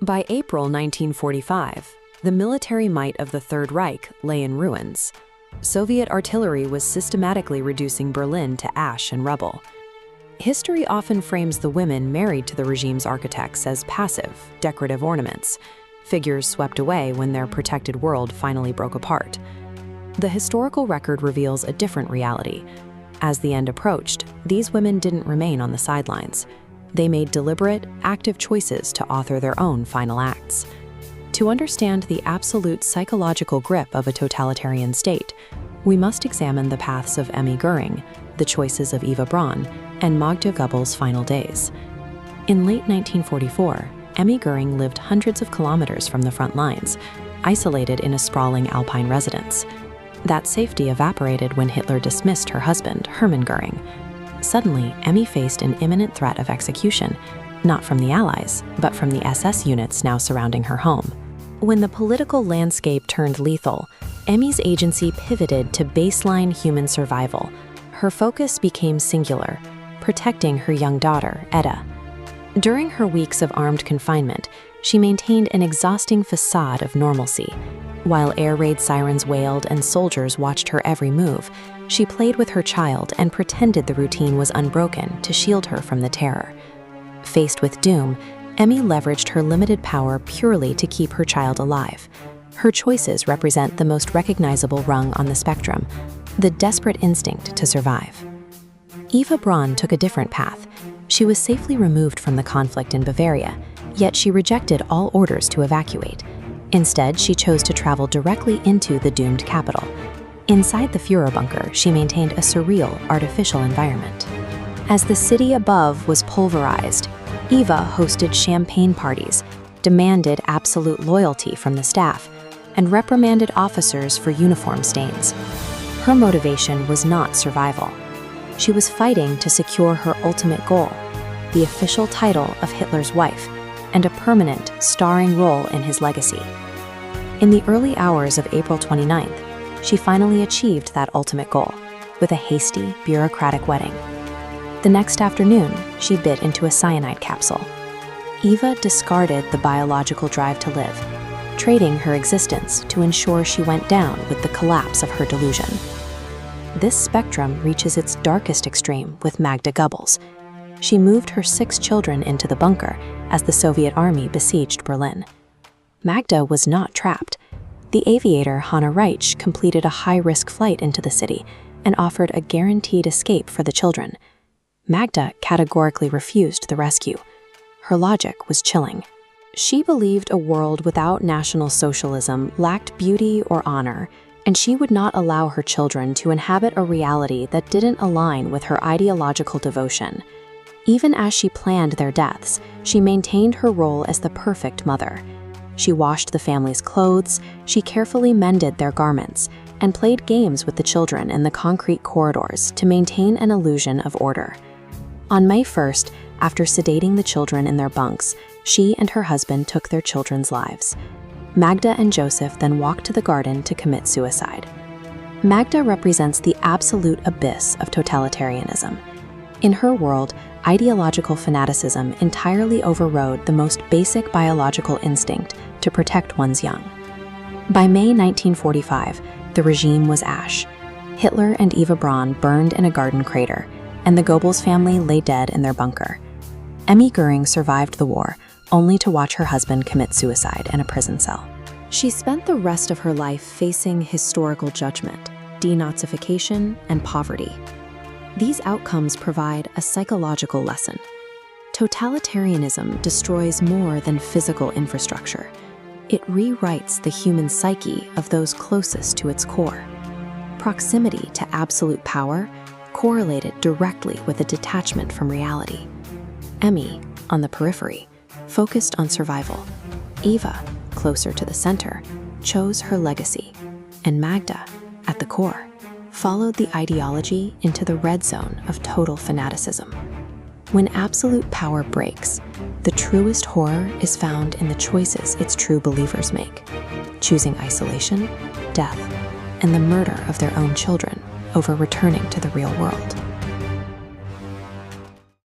By April 1945, the military might of the Third Reich lay in ruins. Soviet artillery was systematically reducing Berlin to ash and rubble. History often frames the women married to the regime's architects as passive, decorative ornaments, figures swept away when their protected world finally broke apart. The historical record reveals a different reality. As the end approached, these women didn't remain on the sidelines. They made deliberate, active choices to author their own final acts. To understand the absolute psychological grip of a totalitarian state, we must examine the paths of Emmy Göring, the choices of Eva Braun, and Magda Goebbels' final days. In late 1944, Emmy Göring lived hundreds of kilometers from the front lines, isolated in a sprawling Alpine residence. That safety evaporated when Hitler dismissed her husband, Hermann Göring. Suddenly, Emmy faced an imminent threat of execution, not from the Allies, but from the SS units now surrounding her home. When the political landscape turned lethal, Emmy's agency pivoted to baseline human survival. Her focus became singular, protecting her young daughter, Eda. During her weeks of armed confinement, she maintained an exhausting facade of normalcy. While air raid sirens wailed and soldiers watched her every move, she played with her child and pretended the routine was unbroken to shield her from the terror. Faced with doom, Emmy leveraged her limited power purely to keep her child alive. Her choices represent the most recognizable rung on the spectrum, the desperate instinct to survive. Eva Braun took a different path. She was safely removed from the conflict in Bavaria, yet she rejected all orders to evacuate. Instead, she chose to travel directly into the doomed capital. Inside the Führerbunker, she maintained a surreal, artificial environment. As the city above was pulverized, Eva hosted champagne parties, demanded absolute loyalty from the staff, and reprimanded officers for uniform stains. Her motivation was not survival. She was fighting to secure her ultimate goal, the official title of Hitler's wife, and a permanent, starring role in his legacy. In the early hours of April 29th, she finally achieved that ultimate goal, with a hasty, bureaucratic wedding. The next afternoon, she bit into a cyanide capsule. Eva discarded the biological drive to live, trading her existence to ensure she went down with the collapse of her delusion. This spectrum reaches its darkest extreme with Magda Goebbels. She moved her 6 children into the bunker as the Soviet army besieged Berlin. Magda was not trapped. The aviator Hanna Reich completed a high-risk flight into the city and offered a guaranteed escape for the children. Magda categorically refused the rescue. Her logic was chilling. She believed a world without National Socialism lacked beauty or honor, and she would not allow her children to inhabit a reality that didn't align with her ideological devotion. Even as she planned their deaths, she maintained her role as the perfect mother. She washed the family's clothes, she carefully mended their garments, and played games with the children in the concrete corridors to maintain an illusion of order. On May 1st, after sedating the children in their bunks, she and her husband took their children's lives. Magda and Joseph then walked to the garden to commit suicide. Magda represents the absolute abyss of totalitarianism. In her world, ideological fanaticism entirely overrode the most basic biological instinct to protect one's young. By May 1945, the regime was ash. Hitler and Eva Braun burned in a garden crater, and the Goebbels family lay dead in their bunker. Emmy Göring survived the war, only to watch her husband commit suicide in a prison cell. She spent the rest of her life facing historical judgment, denazification, and poverty. These outcomes provide a psychological lesson. Totalitarianism destroys more than physical infrastructure. It rewrites the human psyche of those closest to its core. Proximity to absolute power correlated directly with a detachment from reality. Emmy, on the periphery, focused on survival. Eva, closer to the center, chose her legacy. And Magda, at the core, followed the ideology into the red zone of total fanaticism. When absolute power breaks, the truest horror is found in the choices its true believers make, choosing isolation, death, and the murder of their own children over returning to the real world.